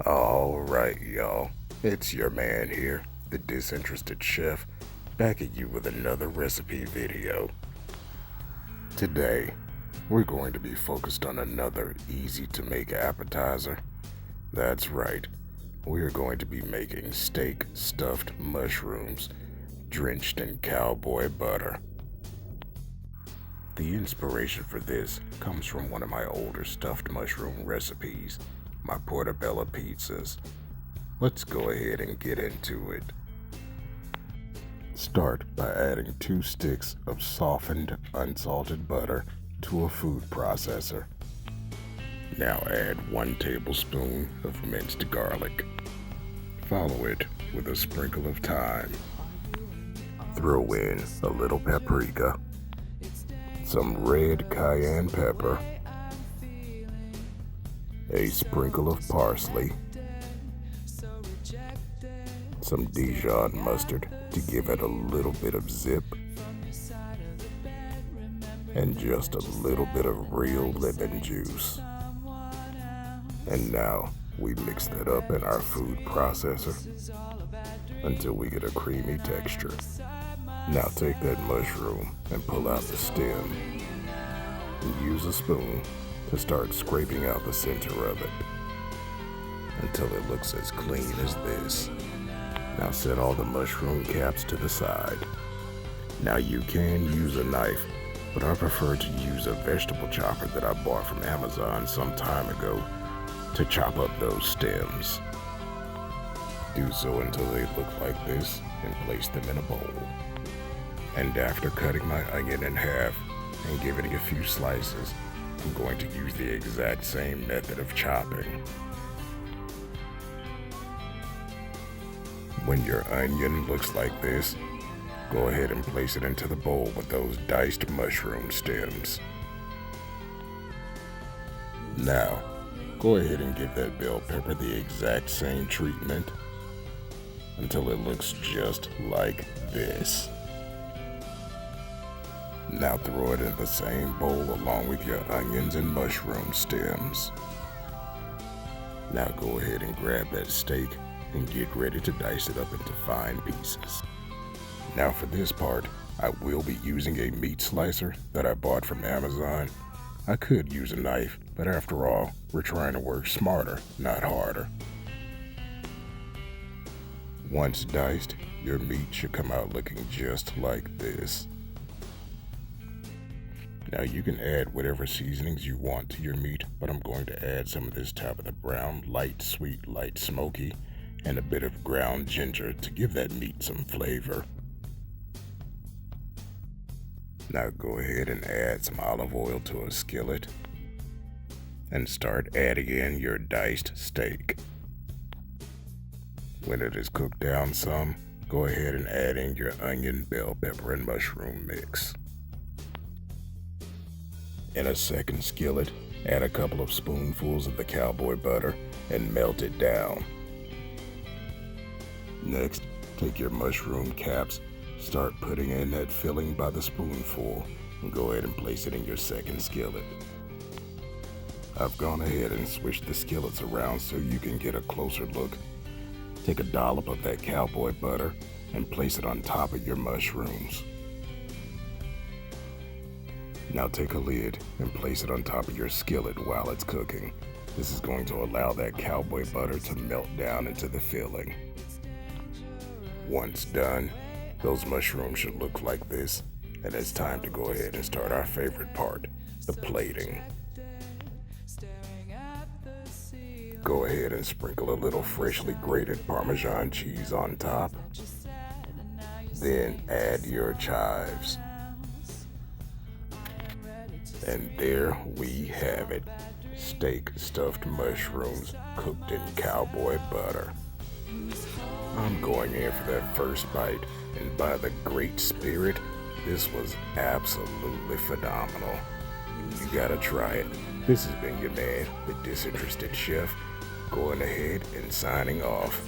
Alright, y'all. It's your man here, the disinterested chef, back at you with another recipe video. Today, we're going to be focused on another easy to make appetizer. That's right, we're going to be making steak stuffed mushrooms drenched in cowboy butter. The inspiration for this comes from one of my older stuffed mushroom recipes, my portobello pizzas. Let's go ahead and get into it. Start by adding 2 sticks of softened, unsalted butter to a food processor. Now add 1 tablespoon of minced garlic. Follow it with a sprinkle of thyme. Throw in a little paprika, some red cayenne pepper, a sprinkle of parsley, some Dijon mustard to give it a little bit of zip, and just a little bit of real lemon juice. And now we mix that up in our food processor until we get a creamy texture. Now take that mushroom and pull out the stem, and use a spoon to start scraping out the center of it until it looks as clean as this. Now set all the mushroom caps to the side. Now you can use a knife, but I prefer to use a vegetable chopper that I bought from Amazon some time ago to chop up those stems. Do so until they look like this and place them in a bowl. And after cutting my onion in half and giving it a few slices, I'm going to use the exact same method of chopping. When your onion looks like this, go ahead and place it into the bowl with those diced mushroom stems. Now, go ahead and give that bell pepper the exact same treatment until it looks just like this. Now throw it in the same bowl along with your onions and mushroom stems. Now go ahead and grab that steak and get ready to dice it up into fine pieces. Now for this part, I will be using a meat slicer that I bought from Amazon. I could use a knife, but after all, we're trying to work smarter, not harder. Once diced, your meat should come out looking just like this. Now you can add whatever seasonings you want to your meat, but I'm going to add some of this Tabitha Brown, light sweet, light smoky, and a bit of ground ginger to give that meat some flavor. Now go ahead and add some olive oil to a skillet and start adding in your diced steak. When it is cooked down some, go ahead and add in your onion, bell pepper, and mushroom mix. In a second skillet, add a couple of spoonfuls of the cowboy butter and melt it down. Next, take your mushroom caps, start putting in that filling by the spoonful, and go ahead and place it in your second skillet. I've gone ahead and switched the skillets around so you can get a closer look. Take a dollop of that cowboy butter and place it on top of your mushrooms. Now take a lid and place it on top of your skillet while it's cooking. This is going to allow that cowboy butter to melt down into the filling. Once done, those mushrooms should look like this, and it's time to go ahead and start our favorite part, the plating. Go ahead and sprinkle a little freshly grated Parmesan cheese on top. Then add your chives. And there we have it, steak stuffed mushrooms cooked in cowboy butter. I'm going in for that first bite, and by the great spirit, this was absolutely phenomenal. You gotta try it. This has been your man, the disinterested chef, going ahead and signing off.